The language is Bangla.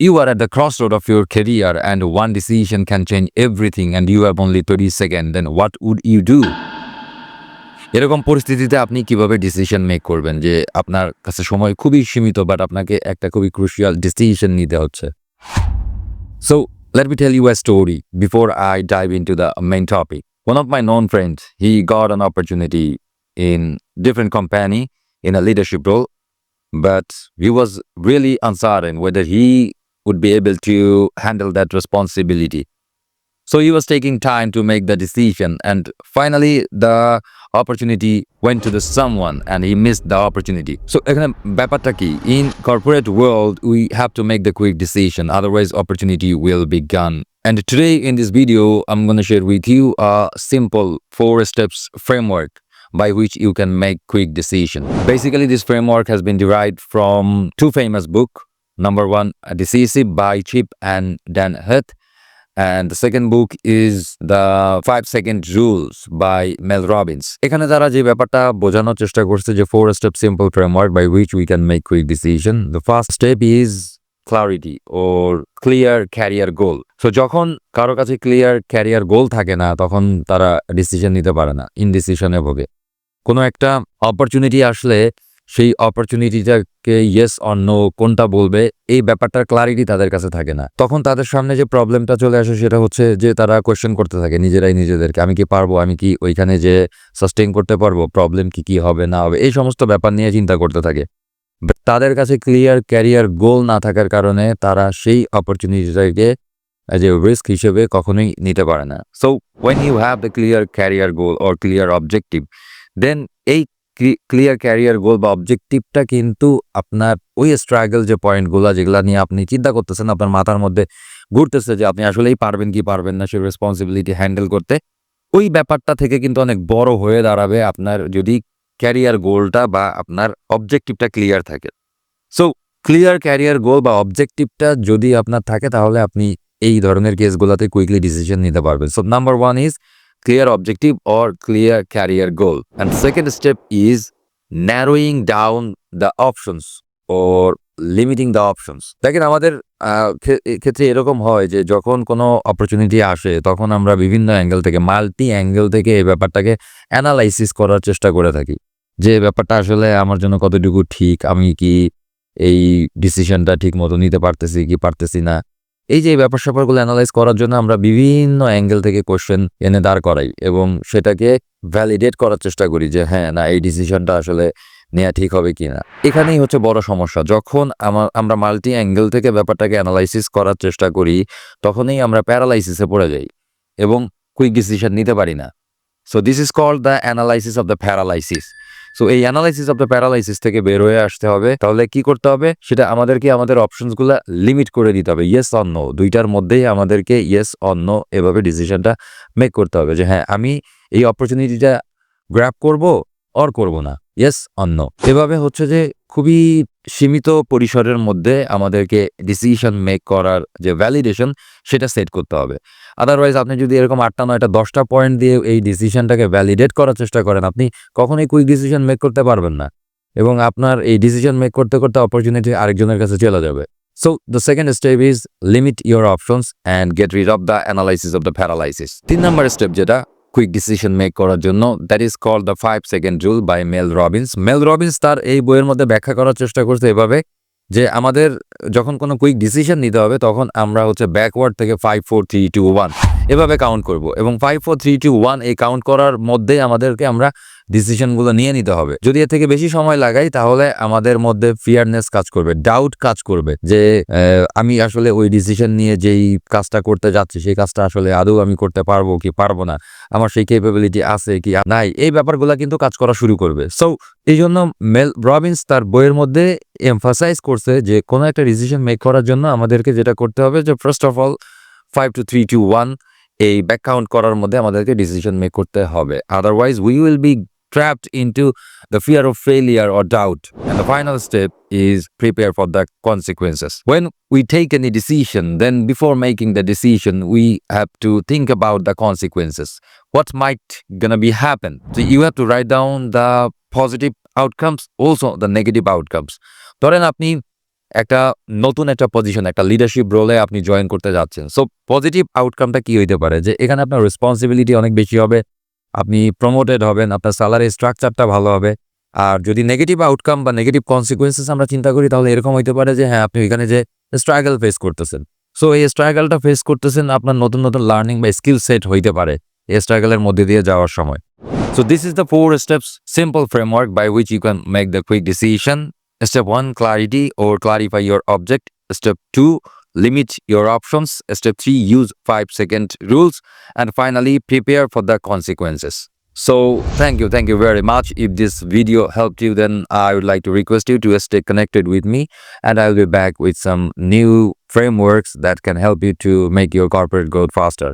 You are at the crossroad of your career and one decision can change everything and you have only 30 seconds. Then what would you do? এরকম পরিস্থিতিতে আপনি কিভাবে ডিসিশন মেক করবেন যে আপনার কাছে সময় খুবই সীমিত বাট আপনাকে একটা খুবই ক্রুশিয়াল ডিসিশন নিতে হচ্ছে। So let me tell you a story before I dive into the main topic. One of my known friends, he got an opportunity in different company in a leadership role, but he was really uncertain whether he would be able to handle that responsibility. So he was taking time to make the decision and finally the opportunity went to the someone and he missed the opportunity. So এখানে ব্যাপারটা কি, in corporate world we have to make the quick decision, otherwise opportunity will be gone. And today in this video I'm going to share with you a simple 4 steps framework by which you can make quick decision. Basically this framework has been derived from 2 famous books. Number 1, Decisive by Chip and Dan Heath. And the second book is the 5-second rules by Mel Robbins. এখানে তারা যে ব্যাপারটা বোঝানোর চেষ্টা করছে যে 4 step simple framework by which we can make quick decision. The first step is clarity or clear career goal. So যখন কারো কাছে clear career goal থাকে না তখন তারা ডিসিশন নিতে পারে না, ইনডিসিশনে ভোগে। কোনো একটা অপরচুনিটি আসলে সেই অপরচুনিটিটাকে ইয়েস অর নো কোনটা বলবে এই ব্যাপারটার ক্লারিটি তাদের কাছে থাকে না। তখন তাদের সামনে যে প্রবলেমটা চলে আসে সেটা হচ্ছে যে তারা কোয়েশ্চেন করতে থাকে নিজেরাই নিজেদেরকে, আমি কি পারবো, আমি কি ওইখানে যে সাস্টেইন করতে পারবো, প্রবলেম কি হবে না হবে, এই সমস্ত ব্যাপার নিয়ে চিন্তা করতে থাকে। বাট তাদের কাছে ক্লিয়ার ক্যারিয়ার গোল না থাকার কারণে তারা সেই অপরচুনিটিটাকে যে রিস্ক হিসেবে কখনোই নিতে পারে না। So when you have the clear career goal or clear objective, then এই ক্লিয়ার ক্যারিয়ার গোল বা অবজেক্টিভটা কিন্তু আপনার ওই স্ট্রাগল যে পয়েন্টগুলো যেগুলো নিয়ে আপনি চিন্তা করতেছেন, আপনার মাথার মধ্যে ঘুরতেছে যে আপনি আসলেই পারবেন কি পারবেন না সেই রেসপন্সিবিলিটি হ্যান্ডেল করতে, ওই ব্যাপারটা থেকে কিন্তু অনেক বড় হয়ে দাঁড়াবে আপনার যদি ক্যারিয়ার গোলটা বা আপনার অবজেক্টিভটা ক্লিয়ার থাকে। সো ক্লিয়ার ক্যারিয়ার গোল বা অবজেক্টিভটা যদি আপনার থাকে তাহলে আপনি এই ধরনের কেসগুলোতে কুইকলি ডিসিশন নিতে পারবেন। So number 1 is clear objective or clear career goal. And second step is narrowing down the options or limiting the options. দেখেন আমাদের ক্ষেত্রে এরকম হয় যে যখন কোনো অপরচুনিটি আসে তখন আমরা বিভিন্ন অ্যাঙ্গেল থেকে মাল্টি অ্যাঙ্গেল থেকে এই ব্যাপারটাকে অ্যানালাইসিস করার চেষ্টা করে থাকি যে ব্যাপারটা আসলে আমার জন্য কতটুকু ঠিক, আমি কি এই ডিসিশনটা ঠিক মতো নিতে পারতেছি কি পারতেছি না। এই যে ব্যাপার স্যাপারগুলো অ্যানালাইজ করার জন্য আমরা বিভিন্ন অ্যাঙ্গেল থেকে কোশ্চেন এনে দাঁড় করাই এবং সেটাকে ভ্যালিডেট করার চেষ্টা করি যে হ্যাঁ না এই ডিসিশনটা আসলে নেওয়া ঠিক হবে কি না। এখানেই হচ্ছে বড় সমস্যা, যখন আমরা মাল্টি অ্যাঙ্গেল থেকে ব্যাপারটাকে অ্যানালাইসিস করার চেষ্টা করি তখনই আমরা প্যারালাইসিসে পড়ে যাই এবং কুইক ডিসিশন নিতে পারি না। So this is called the analysis of the paralysis. So এই অ্যানালাইসিস অফ দ্য প্যারালাইসিস থেকে বের হয়ে আসতে হবে। তাহলে কি করতে হবে, সেটা আমাদেরকে আমাদের অপশনসগুলো লিমিট করে দিতে হবে। ইয়েস অর নো, দুইটার মধ্যেই আমাদেরকে ইয়েস অর নো এভাবে ডিসিশনটা মেক করতে হবে যে হ্যাঁ আমি এই অপরচুনিটিটা গ্র্যাব করব অর করব না, ইয়েস অর নো। এভাবে হচ্ছে যে খুবই সীমিত পরিসরের মধ্যে আমাদেরকে ডিসিশন মেক করার যে ভ্যালিডেশন সেটা সেট করতে হবে। আদারওয়াইজ আপনি যদি এরকম 8টা 9টা 10টা পয়েন্ট দিয়ে এই ডিসিশনটাকে ভ্যালিডেট করার চেষ্টা করেন আপনি কখনোই কুইক ডিসিশন মেক করতে পারবেন না এবং আপনার এই ডিসিশন মেক করতে করতে অপরচুনিটি আরেকজনের কাছে চলে যাবে। So the second step is limit your options and get rid of the analysis of the paralysis. 3 number step যেটা কুইক ডিসিশন মেক করার জন্য, that is called the 5-second rule by Mel Robbins. Mel Robbins তার এই বইয়ের মধ্যে ব্যাখ্যা করার চেষ্টা করছে এভাবে যে আমাদের যখন কোনো কুইক ডিসিশন নিতে হবে তখন আমরা হচ্ছে ব্যাকওয়ার্ড থেকে 5 4 3 2 1 এভাবে কাউন্ট করব এবং 5 4 3 2 1 এই কাউন্ট করার মধ্যে আমাদেরকে আমরা ডিসিশনগুলো নিয়ে নিতে হবে। যদি এর থেকে বেশি সময় লাগাই তাহলে আমাদের মধ্যে ফিয়ারনেস কাজ করবে, ডাউট কাজ করবে যে আমি আসলে ওই ডিসিশন নিয়ে যেই কাজটা করতে যাচ্ছি সেই কাজটা আসলে আদৌ আমি করতে পারবো কি পারবো না, আমার সেই ক্যাপাবিলিটি আছে কি নাই, এই ব্যাপারগুলো কিন্তু কাজ করা শুরু করবে। সো এই জন্য মেল রবিন্স তার বইয়ের মধ্যে এমফাসাইজ করছে যে কোনো একটা ডিসিশন মেক করার জন্য আমাদেরকে যেটা করতে হবে যে ফার্স্ট অফ অল 5 2 3 2 1 এই ব্যাক কাউন্ট করার মধ্যে আমাদেরকে ডিসিশন মেক করতে হবে। Otherwise we will be trapped into the fear of failure or doubt. And the final step is prepare for the consequences. When we take any decision, then before making the decision, we have to think about the consequences. What might gonna be happen? So you have to write down the positive outcomes, also the negative outcomes. ধরেন আপনি একটা নতুন একটা পজিশন, একটা লিডারশিপ রোলে আপনি জয়েন করতে যাচ্ছেন। সো পজিটিভ আউটকামটা কি হইতে পারে? যে এখানে আপনার রেসপন্সিবিলিটি অনেক বেশি হবে। আপনি প্রমোটেড হবেন, আপনার স্যালারি স্ট্রাকচারটা ভালো হবে। আর যদি নেগেটিভ আউটকাম বা নেগেটিভ কনসিকুয়েন্সেস আমরা চিন্তা করি তাহলে এরকম হইতে পারে যে হ্যাঁ, আপনি ওইখানে যে স্ট্রাগল ফেস করতেছেন। সো এই স্ট্রাগলটা ফেস করতেছেন আপনার নতুন, নতুন লার্নিং বা স্কিল সেট হইতে পারে এই স্ট্রাগলের মধ্যে দিয়ে যাওয়ার সময়। So this is the 4 steps simple framework by which you can make the quick decision. Step 1, clarity or clarify your object. Step 2, limit your options. Step 3, use 5-second rules. And finally, prepare for the consequences. So thank you very much. If this video helped you, then I would like to request you to stay connected with me, and I'll be back with some new frameworks that can help you to make your corporate growth faster.